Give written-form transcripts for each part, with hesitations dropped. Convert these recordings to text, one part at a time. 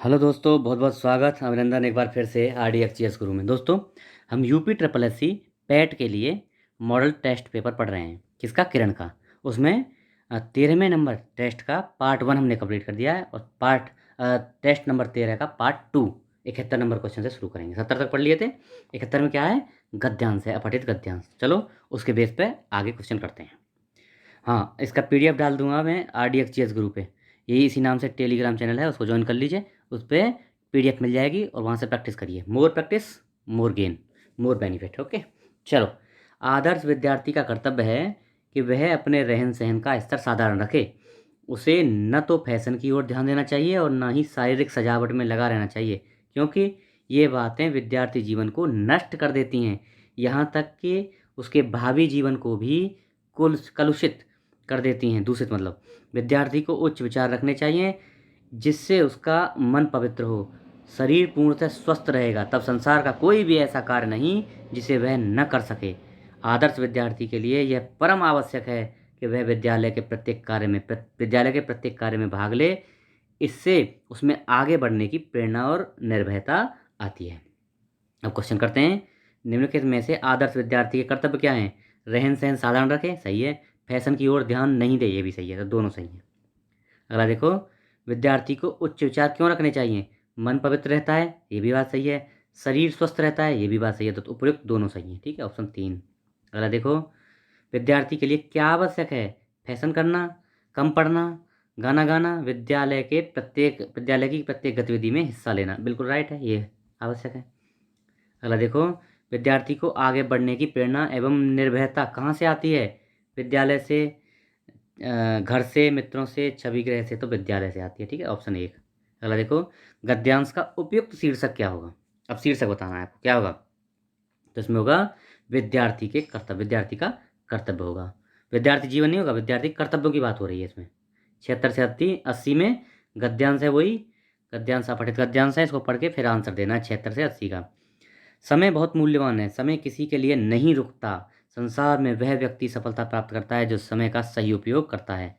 Hello दोस्तों, बहुत बहुत स्वागत, अभिनंदन एक बार फिर से RDXGS गुरु में। दोस्तों, हम UP triple S C PET के लिए मॉडल टेस्ट पेपर पढ़ रहे हैं। किसका? किरण का। उसमें 13वें नंबर टेस्ट का पार्ट 1 हमने कंप्लीट कर दिया है और टेस्ट नंबर 13 का पार्ट 2 71 नंबर क्वेश्चन से शुरू करेंगे। 70 तक पढ़ लिए थे। 71 में क्या है? गद्यांश है, अपठित गद्यांश। चलो उसके बेस पे आगे क्वेश्चन करते हैं। हाँ, इसका PDF डाल दूंगा मैं RDXGS ग्रुप पे। यही इसी नाम से टेलीग्राम चैनल है, उसको ज्वाइन कर लीजिए। उस पर PDF मिल जाएगी और वहाँ से प्रैक्टिस करिए। मोर प्रैक्टिस मोर गेन, मोर बेनिफिट। ओके, चलो। आदर्श विद्यार्थी का कर्तव्य है कि वह अपने रहन सहन का स्तर साधारण रखे। उसे न तो फैशन की ओर ध्यान देना चाहिए और ना ही शारीरिक सजावट में लगा रहना चाहिए, क्योंकि ये बातें विद्यार्थी जीवन को नष्ट कर देती हैं। यहाँ तक कि उसके भावी जीवन को भी कलुषित कर देती हैं। दूषित मतलब विद्यार्थी को उच्च विचार रखने चाहिए, जिससे उसका मन पवित्र हो, शरीर पूर्णतः स्वस्थ रहेगा। तब संसार का कोई भी ऐसा कार्य नहीं जिसे वह न कर सके। आदर्श विद्यार्थी के लिए यह परम आवश्यक है कि वह विद्यालय के प्रत्येक कार्य में भाग ले। इससे उसमें आगे बढ़ने की प्रेरणा और निर्भयता आती है। अब क्वेश्चन करते हैं। निम्नलिखित में से आदर्श विद्यार्थी के कर्तव्य क्या हैं? रहन सहन साधारण रखें, सही है। फैशन की ओर ध्यान नहीं दे, ये भी सही है। तो दोनों सही है। अगला देखो, विद्यार्थी को उच्च विचार क्यों रखने चाहिए? मन पवित्र रहता है, ये भी बात सही है। शरीर स्वस्थ रहता है, ये भी बात सही है। तो उपयुक्त दोनों सही है। ठीक है, ऑप्शन 3। अगला देखो, विद्यार्थी के लिए क्या आवश्यक है? फैशन करना, कम पढ़ना, गाना गाना, विद्यालय की प्रत्येक गतिविधि में हिस्सा लेना। बिल्कुल राइट है, ये आवश्यक है। अगला देखो, विद्यार्थी को आगे बढ़ने की प्रेरणा एवं निर्भयता कहाँ से आती है? विद्यालय से, घर से, मित्रों से, छवि ग्रह से। तो विद्यालय से आती है। ठीक है, ऑप्शन 1। अगला देखो, गद्यांश का उपयुक्त शीर्षक क्या होगा? अब शीर्षक बताना है आपको, क्या होगा? तो इसमें होगा विद्यार्थी का कर्तव्य होगा। विद्यार्थी जीवन नहीं होगा, विद्यार्थी कर्तव्यों की बात हो रही है इसमें। 76 से 80 में गद्यांश है, वही गद्यांश अपठित गद्यांश है। इसको पढ़ के फिर आंसर देना है 76 से 80 का। समय बहुत मूल्यवान है, समय किसी के लिए नहीं रुकता। संसार में वह व्यक्ति सफलता प्राप्त करता है जो समय का सही उपयोग करता है।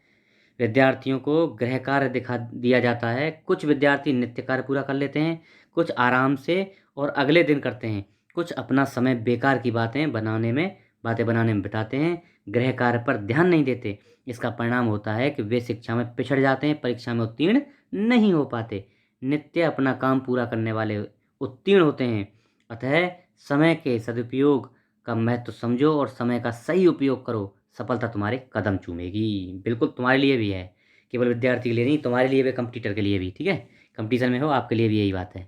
विद्यार्थियों को गृह कार्य दिखा दिया जाता है। कुछ विद्यार्थी नित्य कार्य पूरा कर लेते हैं, कुछ आराम से और अगले दिन करते हैं। कुछ अपना समय बेकार की बातें बनाने में बिताते हैं, गृह कार्य पर ध्यान नहीं देते। इसका परिणाम होता है कि वे शिक्षा में पिछड़ जाते हैं, परीक्षा में उत्तीर्ण नहीं हो पाते। नित्य अपना काम पूरा करने वाले उत्तीर्ण होते हैं। अतः समय के सदुपयोग का महत्व समझो और समय का सही उपयोग करो। सफलता तुम्हारे कदम चूमेगी। बिल्कुल तुम्हारे लिए भी है, केवल विद्यार्थी के लिए नहीं, तुम्हारे लिए भी, कंपटीटर के लिए भी। ठीक है, कंपटीशन में हो, आपके लिए भी यही बात है।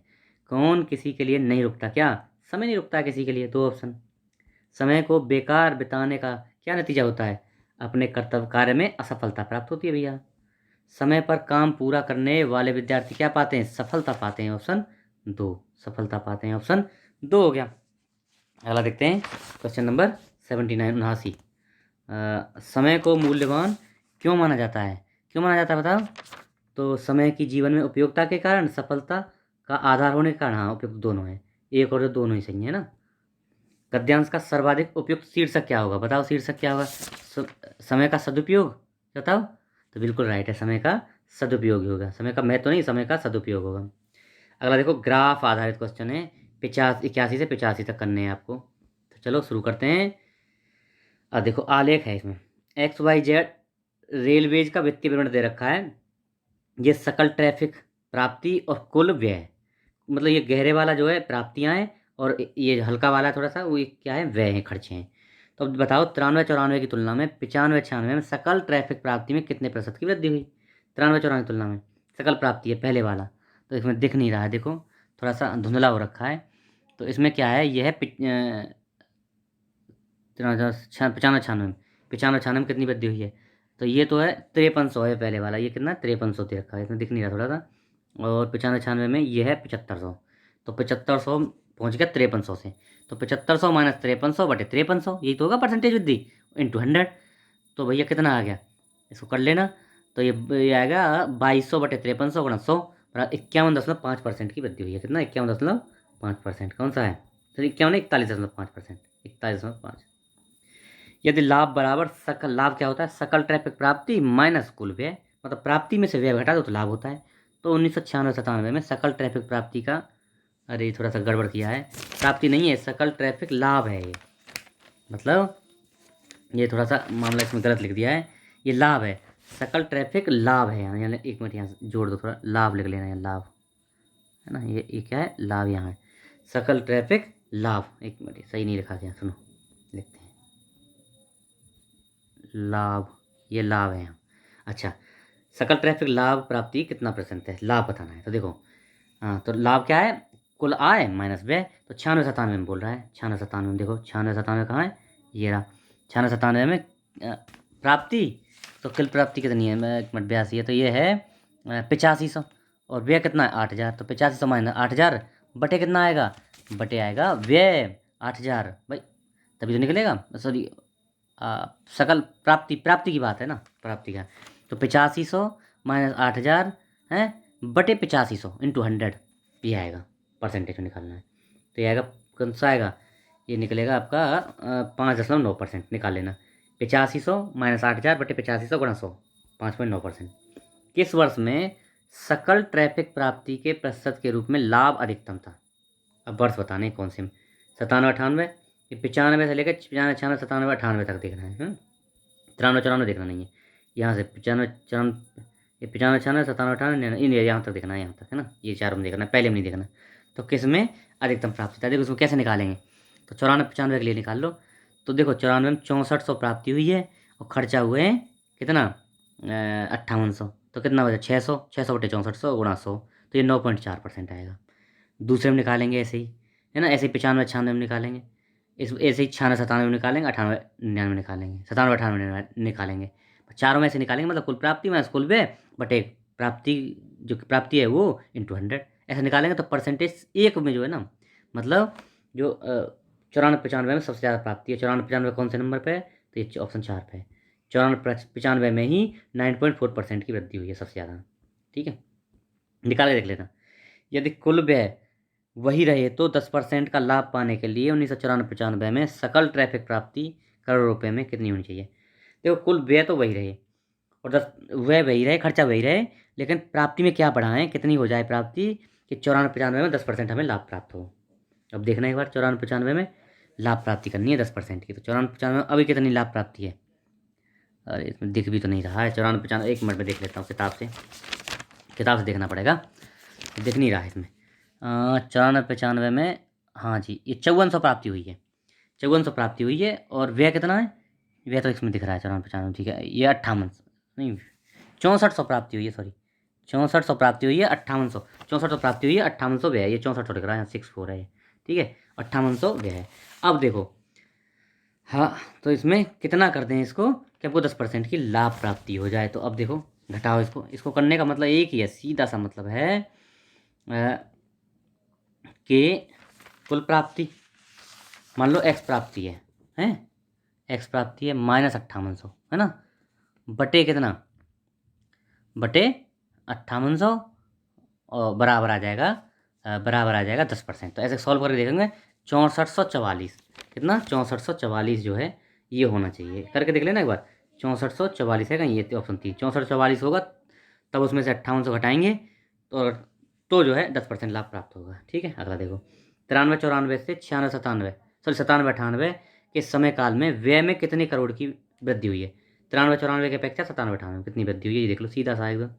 कौन किसी के लिए नहीं रुकता? क्या समय नहीं रुकता किसी के लिए? दो ऑप्शन। समय को बेकार बिताने का क्या नतीजा होता है? अपने कर्तव्य कार्य में असफलता प्राप्त होती है भैया। समय पर काम पूरा करने वाले विद्यार्थी क्या पाते हैं? सफलता पाते हैं। ऑप्शन 2, सफलता पाते हैं। ऑप्शन 2 हो गया। अगला देखते हैं, क्वेश्चन नंबर 79, 79। समय को मूल्यवान क्यों माना जाता है? क्यों माना जाता है बताओ? तो समय की जीवन में उपयोगिता के कारण, सफलता का आधार होने के कारण। हाँ, उपयुक्त दोनों है, एक और दो दोनों ही सही है ना। गद्यांश का सर्वाधिक उपयुक्त शीर्षक क्या होगा? बताओ शीर्षक क्या होगा? समय का सदुपयोग, बताओ। तो बिल्कुल राइट है, समय का सदुपयोग ही होगा। समय का महत्व नहीं, समय का सदुपयोग होगा। अगला देखो, ग्राफ आधारित क्वेश्चन है। 81 से 85 तक करने हैं आपको। तो चलो शुरू करते हैं। देखो आलेख है इसमें। XYZ रेलवेज का वित्तीय विवरण दे रखा है। ये सकल ट्रैफिक, प्राप्ति और कुल व्यय, मतलब ये गहरे वाला जो है प्राप्तियां हैं और ये हल्का वाला थोड़ा सा वो क्या है, व्यय है, खर्चे हैं। तो अब बताओ, 93-94 की तुलना में 95-96 में सकल ट्रैफिक प्राप्ति में कितने प्रतिशत की वृद्धि हुई? 93-94 की तुलना में सकल प्राप्ति है पहले वाला, तो इसमें दिख नहीं रहा है, देखो थोड़ा सा धुंधला हो रखा है। तो इसमें क्या है, यह है 95-96 में, 95-96 में कितनी वृद्धि हुई है? तो ये तो है 5300 है पहले वाला, ये कितना 5300 दे रखा है, इसमें दिख नहीं रहा थोड़ा सा। और 95-96 में ये है 7500। तो 7500 पहुँच गया 5300 से। तो 7500 माइनस 5300 बटे 5300, यही तो होगा परसेंटेज वृद्धि इंटू 100। तो भैया कितना आ गया, इसको कर लेना। तो ये आएगा 2200 बटे 5300 गुणा 100, 51.5% की वृद्धि हुई है। कितना? 51.5%। कौन सा है? तो 51, 41.5%, 41.5। यदि लाभ बराबर सकल लाभ क्या होता है? सकल ट्रैफिक प्राप्ति माइनस कुल व्यय, मतलब प्राप्ति में से व्यय घटा दो तो लाभ होता है। तो 1996-97 में सकल ट्रैफिक प्राप्ति का, अरे थोड़ा सा गड़बड़ किया है, प्राप्ति नहीं है, सकल ट्रैफिक लाभ है ये, मतलब ये थोड़ा सा मामला इसमें गलत लिख दिया है, ये लाभ है, सकल ट्रैफिक लाभ है यहाँ, यानी एक मिनट यहाँ से जोड़ दो, थोड़ा लाभ लिख लेना है, लाभ है ना, ये क्या है, लाभ यहाँ है, सकल ट्रैफिक लाभ, एक मिनट सही नहीं लिखा गया, सुनो लिखते हैं, लाभ, ये लाभ है यहाँ। अच्छा, सकल ट्रैफिक लाभ प्राप्ति कितना % है, लाभ बताना है, तो देखो हाँ, तो लाभ क्या है, कुल आय माइनस व्यय, तो 96-97 में बोल रहा है, 96-97 में देखो, 96-97 कहाँ है, ये रहा, 96-97 में प्राप्ति, तो कुल प्राप्ति कितनी है, मैं एक मिनट 82 है, तो ये है 8500, और व्यय कितना है 8000, तो 8500 माइनस 8000 बटे कितना आएगा, बटे आएगा व्यय 8000 भाई, तभी तो निकलेगा, सॉरी सकल प्राप्ति, प्राप्ति की बात है ना, प्राप्ति का, तो 8500 माइनस 8000 है बटे 8500 इंटू 100, ये आएगा परसेंटेज में निकालना है, तो ये आएगा कौन सा आएगा, ये निकलेगा आपका 5.9% निकाल लेना, 8500 माइनस 8000 बटे 8500 गुणा 100, 5.9%। किस वर्ष में सकल ट्रैफिक प्राप्ति के प्रतिशत के रूप में लाभ अधिकतम था, अब वर्ष बताने कौन से में, 97-98, ये 95 से लेकर 95, 96, 97, 98 तक देखना है, 93-94 देखना नहीं है, यहाँ से 95, 94, ये 95, 96, 97, 98, इन यहाँ तक देखना है, यहाँ तक है ना, ये चारों में देखना है, पहले में नहीं देखना। तो किस में अधिकतम प्राप्ति था, देखो उसको कैसे निकालेंगे, तो 94-95 के लिए निकाल लो, तो देखो 94 में 6400 प्राप्ति हुई है और खर्चा हुए हैं कितना 5800, तो कितना बचा 600, 600 बटे 6400 गुणा 100, तो ये 9.4% आएगा। दूसरे में निकालेंगे ऐसे ही है ना, ऐसे ही 95-96 में निकालेंगे, इस ऐसे ही 96-97 में निकालेंगे, 98-99 निकालेंगे, 97-98 निकालेंगे, चारों में से निकालेंगे, मतलब कुल प्राप्ति माइनस कुल व्यय बटे प्राप्ति, जो प्राप्ति है वो इंटू 100, ऐसे निकालेंगे तो परसेंटेज एक में जो है ना, मतलब जो 94-95 में सबसे ज़्यादा प्राप्ति है, 94-95 कौन से नंबर पे है, तो ये ऑप्शन 4 पे है, 94-95 में ही 9.4% की वृद्धि हुई है सबसे ज़्यादा, ठीक है, निकाल के देख लेना। यदि कुल व्यय वही रहे तो 10% का लाभ पाने के लिए 1994-95 में सकल ट्रैफिक प्राप्ति करोड़ रुपए में कितनी होनी चाहिए, देखो कुल व्यय तो वही रहे और 10 व्यय वही रहे, खर्चा वही रहे, लेकिन प्राप्ति में क्या बढ़ाएं, कितनी हो जाए प्राप्ति कि 94-95 में 10% हमें लाभ प्राप्त हो। अब देखना एक बार, 94-95 में लाभ प्राप्ति करनी है 10% की, तो 94-95 में अभी कितनी लाभ प्राप्ति है, अरे इसमें दिख भी तो नहीं रहा है 94-95, एक मिनट में देख लेता हूँ, किताब से देखना पड़ेगा, दिख नहीं रहा है इसमें, 94-95 में, हाँ जी ये 5400 प्राप्ति हुई है, 5400 प्राप्ति हुई है, और व्यय कितना है, व्यय तो इसमें दिख रहा है 94-95, ठीक है, ये 5800 नहीं 6400 प्राप्ति हुई है, सॉरी 6400 प्राप्ति हुई है, 5800, 6400 प्राप्ति हुई है, 5800 व्यय है, ये 6400 दिख रहा है यहाँ 64 है, ठीक है, 5800 व्यय है। अब देखो हाँ, तो इसमें कितना कर दें इसको कि आपको 10% की लाभ प्राप्ति हो जाए, तो अब देखो घटाओ इसको करने का मतलब एक ही है, सीधा सा मतलब है कि कुल प्राप्ति मान लो एक्स प्राप्ति है एक्स प्राप्ति है माइनस 5800 है ना, बटे कितना, बटे 5800, और बराबर आ जाएगा 10%, तो ऐसे सॉल्व करके देखेंगे 6444, कितना 6444 जो है ये होना चाहिए, करके देख लेना एक बार, 6444 है कहीं, ये ऑप्शन 3 6444 होगा, तब उसमें से 5800 घटाएंगे तो जो है 10% लाभ प्राप्त होगा, ठीक है। अगला देखो 93-94 से 97-98 के समय काल में व्यय में कितने करोड़ की वृद्धि हुई है, 93-94 की अपेक्षा 97-98 में कितनी वृद्धि हुई है, ये देख लो सीधा सा एकदम,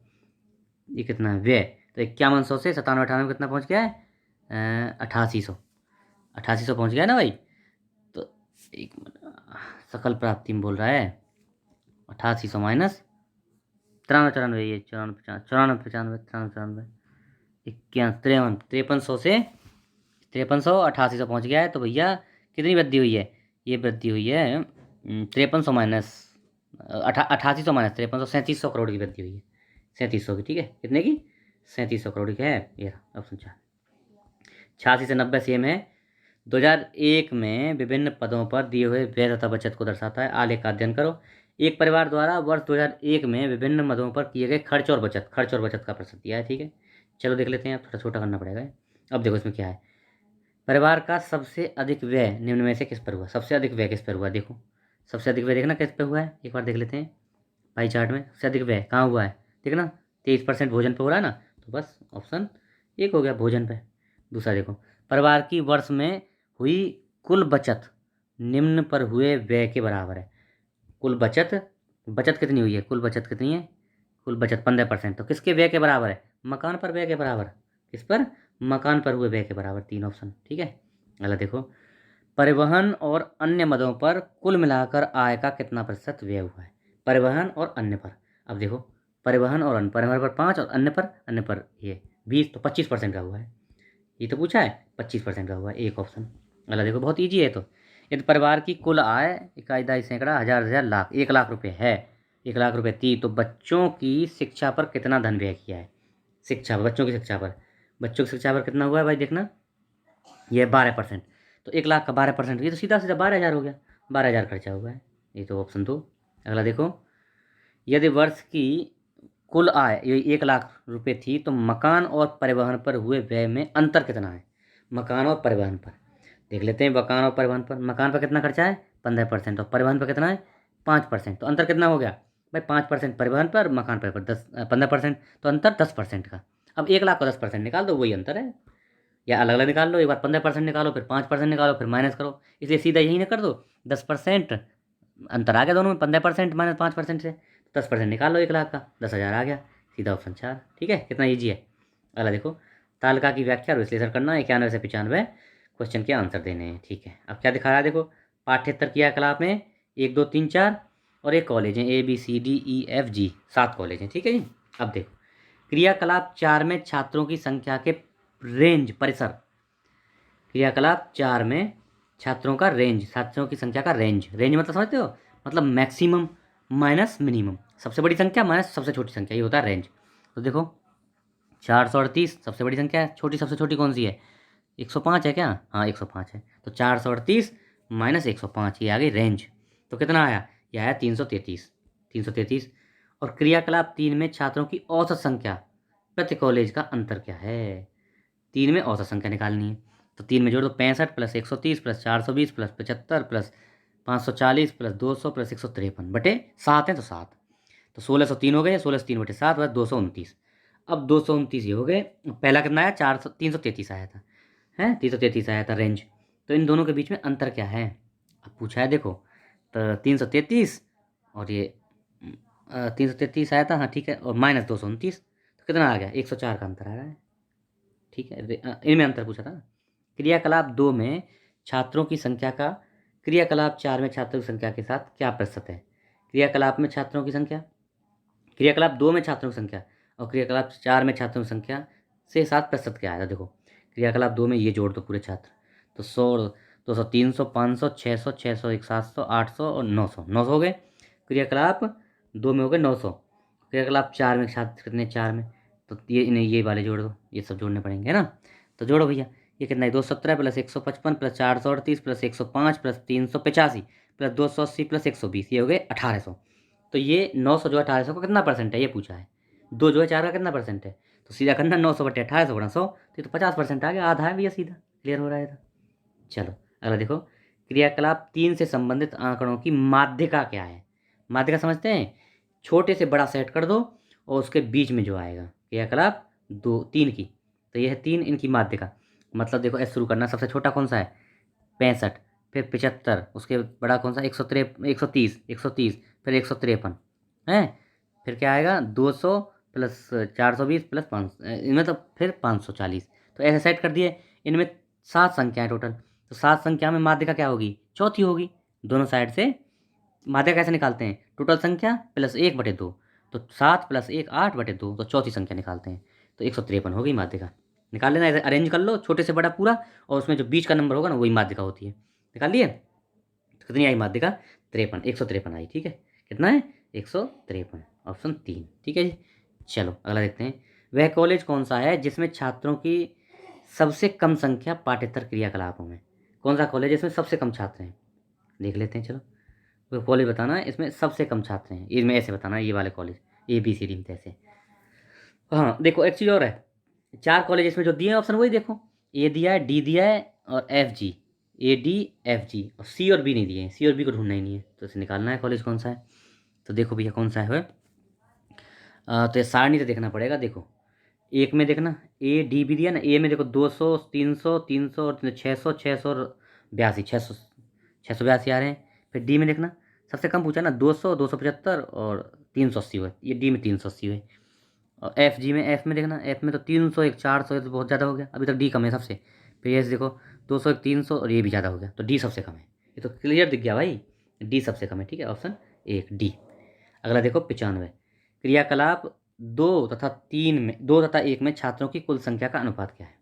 ये कितना है व्यय, तो 5100 से 97-98 कितना पहुंच गया है 8800 पहुंच गया ना भाई, तो एक सकल प्राप्ति में बोल रहा है 8800 माइनस 93-94, ये 94-95 5300 से 5300 पहुँच गया है, तो भैया कितनी वृद्धि हुई है, ये वृद्धि हुई है 5300 माइनस 8800 माइनस 5300, 3700 करोड़ की वृद्धि हुई है, 3700 की, ठीक है, कितने की 3700 करोड़ की है, ये ऑप्शन 4। 86 से 90 CM है, 2001 में विभिन्न पदों पर दिए हुए व्यय तथा बचत को दर्शाता है, आलेख का अध्ययन करो। एक परिवार द्वारा वर्ष 2001 में विभिन्न मदों पर किए गए खर्च और बचत का प्रतिशत दिया है, ठीक है, चलो देख लेते हैं, थोड़ा छोटा करना पड़ेगा। अब देखो इसमें क्या है, परिवार का सबसे अधिक व्यय निम्न में से किस पर हुआ, सबसे अधिक व्यय किस पर हुआ, देखो सबसे अधिक व्यय देखना किस पर हुआ है, एक बार देख लेते हैं पाई चार्ट में, सबसे अधिक व्यय कहाँ हुआ है, देखना 23% भोजन पर हो रहा है ना, तो बस ऑप्शन एक हो गया भोजन पे। दूसरा देखो, परिवार की वर्ष में हुई कुल बचत निम्न पर हुए व्यय के बराबर है। कुल बचत, बचत कितनी हुई है, कुल बचत कितनी है, कुल बचत 15%, तो किसके व्यय के बराबर है, मकान पर व्यय के बराबर। किस पर, मकान पर हुए व्यय के बराबर। तीन ऑप्शन, ठीक है। अगला देखो, परिवहन और अन्य मदों पर कुल मिलाकर आय का कितना प्रतिशत व्यय हुआ है। परिवहन और अन्य पर, अब देखो परिवहन और अन्य, परिवहन पर 5 और अन्य पर ये 20, तो 25% का हुआ है। ये तो पूछा है, 25% का हुआ है, एक ऑप्शन। अगला देखो, बहुत ईजी है। तो यदि परिवार की कुल आय इकाई दाई सैकड़ा हजार हजार लाख 1 लाख रुपए है, 1 लाख रुपए थी, तो बच्चों की शिक्षा पर कितना धन व्यय किया है। शिक्षा पर, बच्चों की शिक्षा पर, बच्चों की शिक्षा पर कितना हुआ है भाई, देखना ये 12%। तो 1 लाख का 12%, ये तो सीधा सीधा 12 हजार हो गया, 12 हजार खर्चा हुआ है। ये तो ऑप्शन दो। अगला देखो, यदि वर्ष की कुल आय ये 1 लाख रुपए थी, तो मकान और परिवहन पर हुए व्यय में अंतर कितना है। मकान और परिवहन पर देख लेते हैं। मकान और परिवहन पर, मकान पर कितना खर्चा है 15%, और परिवहन पर कितना है 5%, तो अंतर कितना हो गया भाई, 5% परिवहन पर, मकान पर 15%, तो अंतर 10% का। अब 1 लाख का 10% निकाल दो, वही अंतर है। या अलग अलग निकाल लो, एक बार 15% निकालो, फिर 5% निकालो, फिर माइनस करो, इसलिए सीधा यही ना कर दो। 10% अंतर आ गया दोनों में, 15% माइनस 5% से, 10% निकाल लो 1 लाख का, 10 हजार आ गया, सीधा ऑप्शन 4, ठीक है। कितना ईजी है। अगला देखो, तालिका की व्याख्या और विश्लेषण करना, 91 से 95 क्वेश्चन के आंसर देने हैं, ठीक है। अब क्या दिखा रहा है देखो, पाठ्येतर क्रियाकलाप में 1 2 3 4 और एक कॉलेज है ABCDEFG, 7 कॉलेज हैं, ठीक है जी। अब देखो, क्रियाकलाप 4 में छात्रों की संख्या के रेंज परिसर, क्रियाकलाप 4 में छात्रों का रेंज, छात्रों की संख्या का रेंज, रेंज मतलब समझते हो, मतलब मैक्सिमम माइनस मिनिमम, सबसे बड़ी संख्या माइनस सबसे छोटी संख्या, ये होता है रेंज। तो देखो 438 सबसे बड़ी संख्या है, छोटी सबसे छोटी कौन सी है, 105 है क्या, हाँ 105 है, तो 438 माइनस 105, ये आ गई रेंज। तो कितना आया, यह आया 333, 333। और क्रियाकलाप 3 में छात्रों की औसत संख्या प्रति कॉलेज का अंतर क्या है। 3 में औसत संख्या निकालनी है, तो 3 में जोड़ दो, 65 plus 130 plus 420 plus 75 plus 540 plus 200 plus 153 बटे 7 है, तो 7, तो 1603 हो गए, 1603 बटे 7 बस 229। अब 229 ये हो गए, पहला कितना आया 333 आया था, है 333 आया था रेंज। तो इन दोनों के बीच में अंतर क्या है, अब पूछा है देखो, तो 333 और ये 333 आया था, हाँ ठीक है, और माइनस 229, तो कितना आ गया 104 का अंतर आ रहा है, ठीक है। इनमें अंतर पूछा था ना। क्रियाकलाप 2 में छात्रों की संख्या का क्रियाकलाप 4 में छात्रों की संख्या के साथ क्या प्रतिशत है। क्रियाकलाप में छात्रों की संख्या, क्रियाकलाप 2 में छात्रों की संख्या और क्रियाकलाप 4 में छात्रों की संख्या से 7% क्या आएगा। देखो क्रियाकलाप 2 में ये जोड़ दो पूरे छात्र, तो 100 200 300 500 600 600 1 700 800 और 900, 900 हो गए। क्रियाकलाप 2 में हो गए 900। क्रियाकलाप 4 में छात्र कितने, 4 में, तो ये इन्हें ये वाले जोड़ दो, ये सब जोड़ने पड़ेंगे है ना। तो जोड़ो भैया, ये कितना है 217 plus 155 plus 438 plus 105 plus 385 plus 280 plus 120, ये हो गए 1800। तो ये 900 जो 1800 का कितना परसेंट है ये पूछा है, 2 जो है 4 का कितना परसेंट है, तो सीधा करना 900 बटे 1800 गुणा 100, तो 50% आ गया, आधा है भैया, सीधा क्लियर हो रहा है। चलो अगला देखो, क्रियाकलाप 3 से संबंधित आंकड़ों की माध्यिका क्या है। माध्यिका समझते हैं, छोटे से बड़ा सेट कर दो और उसके बीच में जो आएगा क्रियाकलाप 2 3 की, तो यह है 3 इनकी माध्यिका। मतलब देखो ऐसे शुरू करना, सबसे छोटा कौन सा है 65, फिर 75, उसके बड़ा कौन सा 130, 130, फिर 153 है, फिर क्या आएगा 200 प्लस 420 प्लस 5, मतलब फिर 540। तो ऐसे सेट कर दिए। इनमें 7 संख्याएं टोटल, तो 7 संख्या में माध्यिका क्या होगी, चौथी होगी। दोनों साइड से माध्यिका कैसे निकालते हैं, टोटल संख्या प्लस 1/2, तो 7 प्लस 1 8/2, तो चौथी संख्या निकालते हैं, तो 153 होगी माध्यिका। निकाल लेना, ऐसे अरेंज कर लो छोटे से बड़ा पूरा, और उसमें जो बीच का नंबर होगा ना वही माध्यिका होती है। निकाल लिए, तो कितनी आई माध्यिका 53, 153 आई, ठीक है। कितना है 153, ऑप्शन 3, ठीक है जी। चलो अगला देखते हैं, वह कॉलेज कौन सा है जिसमें छात्रों की सबसे कम संख्या पाठ्येतर क्रियाकलापों में। कौन सा कॉलेज है इसमें सबसे कम छात्र हैं, देख लेते हैं। चलो वो कॉलेज बताना है इसमें सबसे कम छात्र हैं, इसमें ऐसे बताना है ये वाले कॉलेज ABCD में ऐसे। हाँ देखो एक चीज़ और है, 4 कॉलेज इसमें जो दिए हैं ऑप्शन वही देखो, A दिया है, D दिया है और FG, ADFG, और C और B नहीं दिए हैं, C और B को ढूंढना ही नहीं है, तो इसे निकालना है कॉलेज कौन सा है। तो देखो भैया कौन सा है, तो ये सारणी से देखना पड़ेगा। देखो एक में देखना ए डी भी दिया ना, ए में देखो 200 300 300 और 600 600 और 82 682 आ रहे हैं। फिर डी में देखना सबसे कम पूछा ना 200 275 और 380 हुए, ये डी में 380 हुए। और एफ जी में, एफ में देखना, एफ में तो 300 एक 400 तो बहुत ज़्यादा हो गया, अभी तक डी कम है सबसे। फिर ये देखो 200 एक 300 और ये भी ज़्यादा हो गया, तो डी सबसे कम है। ये तो क्लियर दिख गया भाई, डी सबसे कम है। ठीक है, ऑप्शन एक डी। अगला देखो 95, क्रियाकलाप दो तथा एक में छात्रों की कुल संख्या का अनुपात क्या है।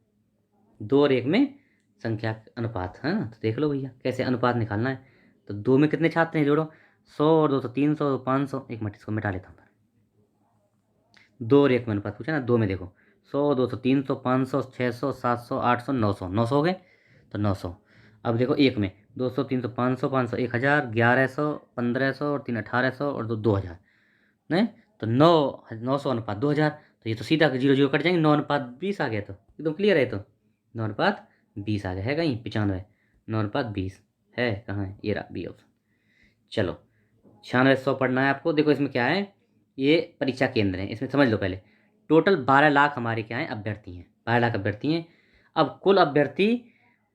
दो और एक में संख्या अनुपात है ना, तो देख लो भैया कैसे अनुपात निकालना है। तो दो में कितने छात्र हैं, जोड़ो 100 और 200 300 500। एक मिनट इसको मिटा लेता हूँ। दो और एक में अनुपात पूछा ना, दो में देखो 100 200 300 500 600 700 800 900, 900 हो गए तो 900। अब देखो एक में 200 300 500 500 1000 1100 1500 और 3 1800 और 2 2000 नहीं, तो 900 अनुपात 2000। तो ये तो सीधा 0 0 कट जाएंगे, 9:20 आ गया, तो एकदम क्लियर है। तो 9:20 आ गया है कहीं 95, 9:20 है कहाँ है, ये रहा बी ऑप्शन। चलो 9600 पढ़ना है आपको। देखो इसमें क्या है, ये परीक्षा केंद्र है, इसमें समझ लो पहले। टोटल 12 लाख हमारे क्या हैं, अभ्यर्थी हैं, 12 लाख अभ्यर्थी हैं। अब कुल अभ्यर्थी,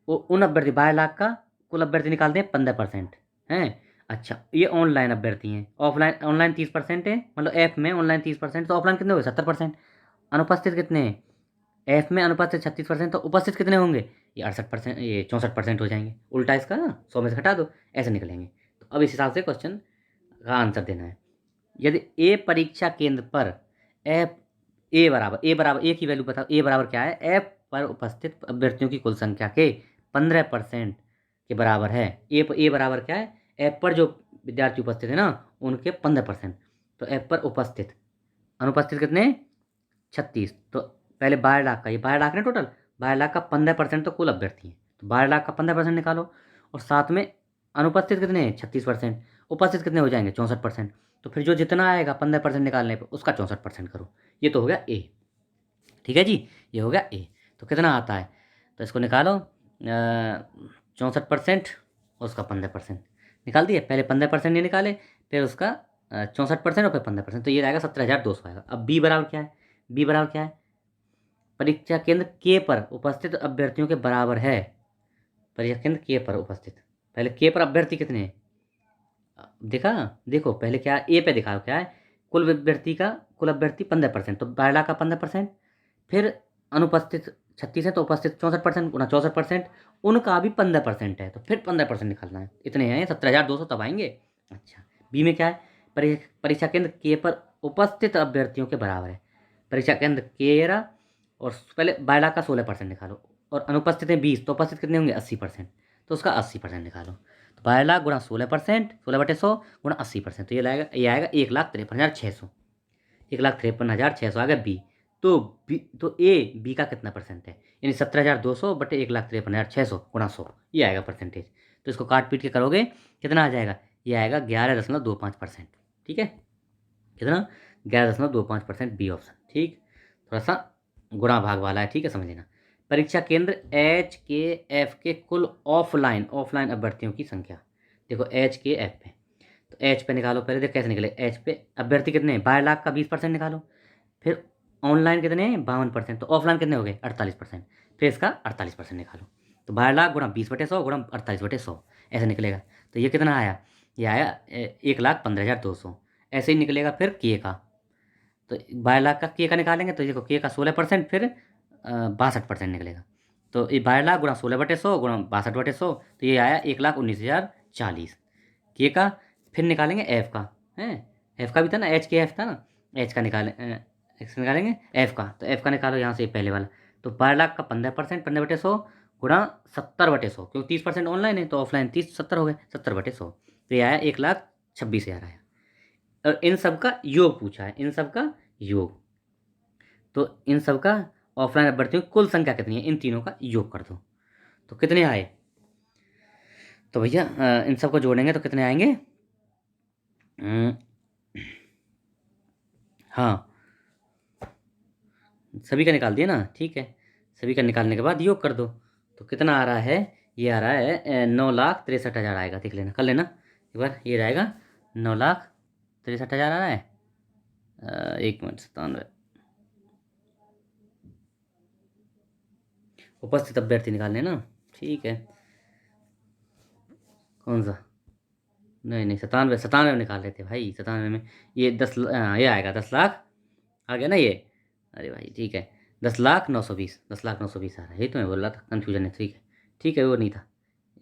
उन अभ्यर्थी 12 लाख का कुल अभ्यर्थी निकालते हैं 15% हैं। अच्छा ये ऑनलाइन अभ्यर्थी हैं, ऑफलाइन ऑनलाइन 30% है, मतलब ऐप में ऑनलाइन 30%, तो ऑफलाइन कितने हो गए 70%। अनुपस्थित कितने हैं, ऐप में अनुपस्थित 36%, तो उपस्थित कितने होंगे, ये 68%, ये 64% हो जाएंगे। उल्टा इसका ना 100 में से घटा दो, ऐसे निकलेंगे। तो अब इस हिसाब से क्वेश्चन का आंसर देना है। यदि ए परीक्षा केंद्र पर ऐप ए बराबर ए की वैल्यू बताओ, ए बराबर क्या है, ऐप पर उपस्थित अभ्यर्थियों की कुल संख्या के 15% के बराबर है। ए बराबर क्या है, ऐप पर जो विद्यार्थी उपस्थित है ना उनके 15%। तो ऐप पर उपस्थित, अनुपस्थित कितने 36। तो पहले 12 लाख का, ये 12 लाख ना टोटल, 12 लाख का 15% तो कुल अभ्यर्थी हैं, तो 12 लाख का 15% निकालो। और साथ में अनुपस्थित कितने हैं 36%, उपस्थित कितने हो जाएंगे 64%। तो फिर जो जितना आएगा 15% निकालने पर उसका 64% करो। ये तो हो गया ए। ठीक है जी, ये हो गया ए। तो कितना आता है, तो इसको निकालो 64% और उसका 15% निकाल दिए। पहले 15% नहीं निकाले, फिर उसका 64% और फिर 15%, तो ये आएगा 17,200 आएगा। अब बी बराबर क्या है, बी बराबर क्या है, परीक्षा केंद्र के पर उपस्थित अभ्यर्थियों के बराबर है। परीक्षा केंद्र के पर उपस्थित, पहले के पर अभ्यर्थी कितने हैं देखा, देखो पहले क्या ए पे दिखाओ क्या है, कुल अभ्यर्थी 15%, तो 12 लाख का 15%। फिर अनुपस्थित 36 है, तो उपस्थित 64%, गुना 64%, उनका भी 15% है, तो फिर 15% निकालना है। इतने हैं 17,200 तब आएंगे। अच्छा बी में क्या है, परीक्षा केंद्र के पर उपस्थित अभ्यर्थियों के बराबर है। परीक्षा केंद्र के रहा, और पहले 12 लाख का 16% निकालो, और अनुपस्थित है 20, तो उपस्थित कितने होंगे 80%, तो उसका 80% निकालो। तो 12 लाख गुणा 16%, 16/100 गुणा 80%, तो ये आएगा 1,53,600, 1,53,600 आ गया बी। तो बी का कितना परसेंट है, यानी 17,200 बटे 1,53,600 गुणा 100, ये आएगा परसेंटेज। तो इसको काट पीट के करोगे कितना आ जाएगा, ये आएगा 11.25%। ठीक है, कितना 11.25% बी ऑप्शन। ठीक, थोड़ा सा गुणा भाग वाला है, ठीक है समझ लेना। परीक्षा केंद्र एच के एफ के कुल ऑफलाइन अभ्यर्थियों की संख्या, देखो एच के एफ पे, तो एच पे निकालो पहले, देख कैसे निकले। एच पे अभ्यर्थी कितने हैं, 12 लाख का 20% निकालो। फिर ऑनलाइन कितने हैं 52%, तो ऑफलाइन कितने हो गए 48%, फिर इसका 48% निकालो। तो 12 लाख गुणा 20/100 गुणा 48/100 ऐसे निकलेगा। तो ये कितना आया, ये आया 1,15,200, ऐसे ही निकलेगा। फिर के का, तो 12 लाख का के का निकालेंगे, तो देखो के का 16%, फिर 62% निकलेगा। तो ये 12 लाख गुणा 16/100 गुणा 62/100, तो ये आया 1,19,040 के का। फिर निकालेंगे एफ का, है एफ का भी था ना, एच के एफ था ना, एच का निकालेंगे एफ का। तो एफ का निकालो यहाँ से पहले वाला। तो 12 लाख का 15%, 15/100 गुणा 70/100, क्योंकि 30% ऑनलाइन है, तो ऑफलाइन 30 70 हो गए, 70/100, तो ये आया 1,26,000 आया। और इन सब का योग पूछा है, इन सब का योग, तो इन सब का ऑफलाइन अभ्यर्थियों की कुल संख्या कितनी है, इन तीनों का योग कर दो, तो कितने आए। तो भैया इन सबको जोड़ेंगे तो कितने आएंगे, हाँ सभी का निकाल दिया ना, ठीक है। सभी का निकालने के बाद योग कर दो, तो कितना आ रहा है, ये आ रहा है 9,63,000 आएगा। देख लेना, कर लेना एक बार, ये रहेगा 9,63,000 आ रहा है। 1 मिनट 97, उपस्थित अभ्यर्थी निकालने ना, ठीक है। कौन सा? नहीं नहीं, 97 में निकाल लेते भाई, 97 में ये 10, ये आएगा 10 लाख, आ गया ना ये। अरे भाई ठीक है, 10,09,20, 10,09,20 आ रहा है, ये तो मैं बोल रहा था, कन्फ्यूजन है, ठीक है। ठीक है, वो नहीं था,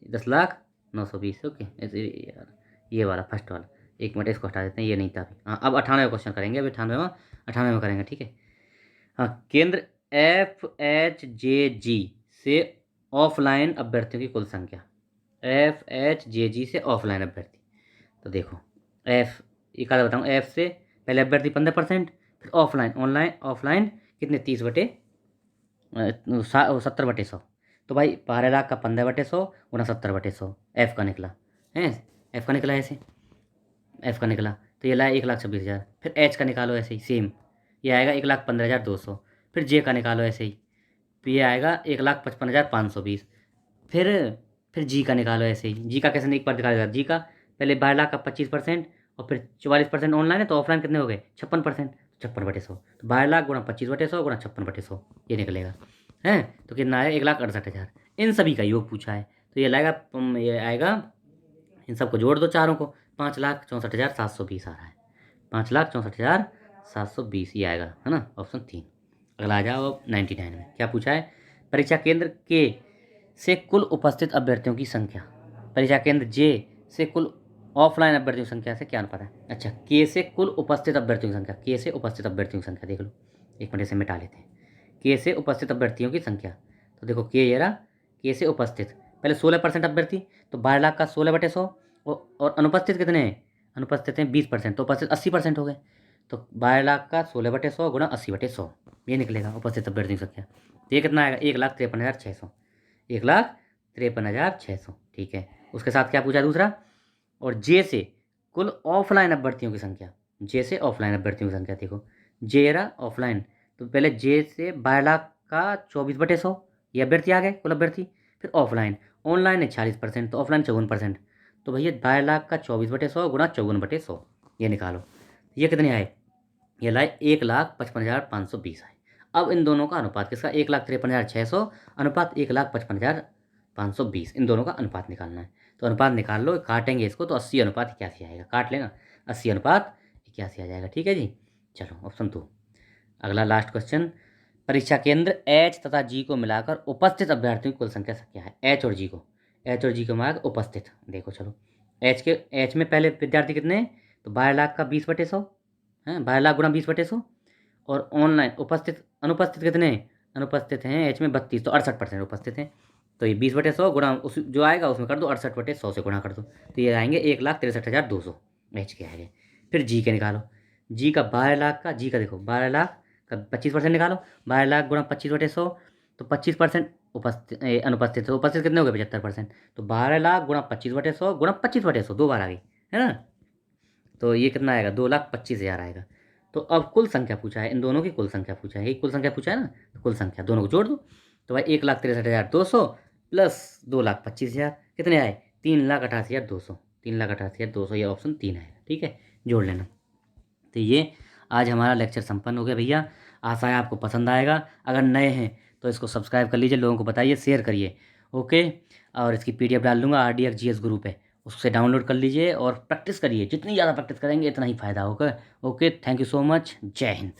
10,09,20, ओके ऐसे यार, ये वाला फर्स्ट वाला। एक मिनट, इसको हटा देते हैं, ये नहीं था अभी। हाँ, अब 98 क्वेश्चन करेंगे, अभी 98 में करेंगे, ठीक है। हाँ, केंद्र FHJG से ऑफलाइन अभ्यर्थियों की कुल संख्या, FHJG से ऑफलाइन अभ्यर्थी। तो देखो, एफ, एक आधा बताऊँ, एफ से पहले अभ्यर्थी 15%, फिर ऑफलाइन, ऑनलाइन ऑफलाइन कितने, 70/100। तो भाई 12 लाख का 15/100 गुना 70/100, एफ का निकला है, एफ का निकला ऐसे, एफ का निकला। तो ये लाया 1,26,000। फिर एच का निकालो ऐसे ही सेम, ये आएगा 1,15,200। फिर जे का निकालो ऐसे ही, तो ये आएगा 1,55,520। फिर फिर जी का निकालो ऐसे ही, जी का कैसे, एक बार निकालेगा जी का, पहले 12 लाख का 25% और फिर 44% ऑनलाइन है, तो ऑफलाइन कितने हो गए, 56%, 56/100। तो 12 लाख गुणा 25/100 गुणा 56/100, ये निकलेगा है। तो कितना आया, 1,68,000। इन सभी का योग पूछा है, तो ये लाएगा, ये आएगा, इन सबको जोड़ दो चारों को, 5,64,720 आ रहा है, 5,64,720 ये आएगा, है ना, ऑप्शन 3। अगला आ जाओ अब 99 में, क्या पूछा है, परीक्षा केंद्र के से कुल उपस्थित अभ्यर्थियों की संख्या, परीक्षा केंद्र जे से कुल ऑफलाइन अभ्यर्थियों की संख्या से क्या अनुपात है। अच्छा, के से कुल उपस्थित अभ्यर्थियों की संख्या, के से उपस्थित अभ्यर्थियों की संख्या देख लो, एक मिनट से मिटा लेते हैं, के से उपस्थित अभ्यर्थियों की संख्या। तो देखो के ये रहा, के से उपस्थित, पहले 16% अभ्यर्थी, तो 12 लाख का 16/100, और अनुपस्थित कितने हैं, अनुपस्थित हैं 20%, तो उपस्थित 80% हो गए। तो 12 लाख का 16/100 गुणा 80/100, ये निकलेगा उपस्थित अभ्यर्थियों की संख्या। तो ये कितना आएगा, 1,53,600, 1,53,600, ठीक है। उसके साथ क्या पूछा दूसरा, और जे से कुल ऑफलाइन अभ्यर्थियों की संख्या, जे से ऑफलाइन अभ्यर्थियों की संख्या देखो, जे रहा ऑफलाइन, तो पहले जे से 12 लाख का 24/100, ये अभ्यर्थी आ गए कुल अभ्यर्थी। फिर ऑफलाइन, ऑनलाइन है 40%, तो ऑफलाइन 54%। तो भैया 12 लाख का 24/100 गुणा 54/100, ये निकालो, ये कितने आए, ये लाए 1,55,520 आए। अब इन दोनों का अनुपात किसका, 1,53,600 अनुपात 1,55,520, इन दोनों का अनुपात निकालना है। तो अनुपात निकाल लो, काटेंगे इसको तो 80:81 आएगा, काट लेना, 80:81 आ जाएगा, ठीक है जी। चलो ऑप्शन 2। अगला लास्ट क्वेश्चन, परीक्षा केंद्र एच तथा जी को मिलाकर उपस्थित अभ्यर्थियों की कुल संख्या क्या है, एच और जी को, एच और जी को मिलाकर उपस्थित देखो। चलो, एच में पहले विद्यार्थी कितने हैं, तो 12 लाख का 20/100 है, 12 लाख गुणा 20/100। और ऑनलाइन उपस्थित, अनुपस्थित कितने हैं, अनुपस्थित हैं एच में 32, तो 68% उपस्थित हैं। तो ये 20/100 गुणा उस जो आएगा उसमें कर दो, 68/100 से गुणा कर दो, तो ये आएंगे 1,63,200, एच के आएंगे। फिर जी के निकालो, जी का 12 लाख का, जी का देखो 12 लाख का 25% निकालो, 12 लाख गुणा 25/100, तो 25% उपस्थित अनुपस्थित, तो उपस्थित कितने हो गए, 75%। तो 12 लाख गुणा 25/100 गुणा 25/100, 2 बार आ गई, है ना। तो ये कितना आएगा, 2,25,000 आएगा। तो अब कुल संख्या पूछा है, इन दोनों की कुल संख्या पूछा है, एक कुल संख्या पूछा है ना, तो कुल संख्या दोनों को जोड़ दो। तो भाई 1,63,200 प्लस 2,25,000 कितने आए, 3,88,200, 3,88,200, ये ऑप्शन 3 है, ठीक है, जोड़ लेना। तो ये आज हमारा लेक्चर संपन्न हो गया भैया, आशा है आपको पसंद आएगा। अगर नए हैं तो इसको सब्सक्राइब कर लीजिए, लोगों को बताइए, शेयर करिए, ओके। और इसकी PDF डाल दूंगा, RDX GS ग्रुप है, उससे डाउनलोड कर लीजिए और प्रैक्टिस करिए, जितनी ज़्यादा प्रैक्टिस करेंगे इतना ही फ़ायदा होगा, okay. Thank you so much, जय हिंद।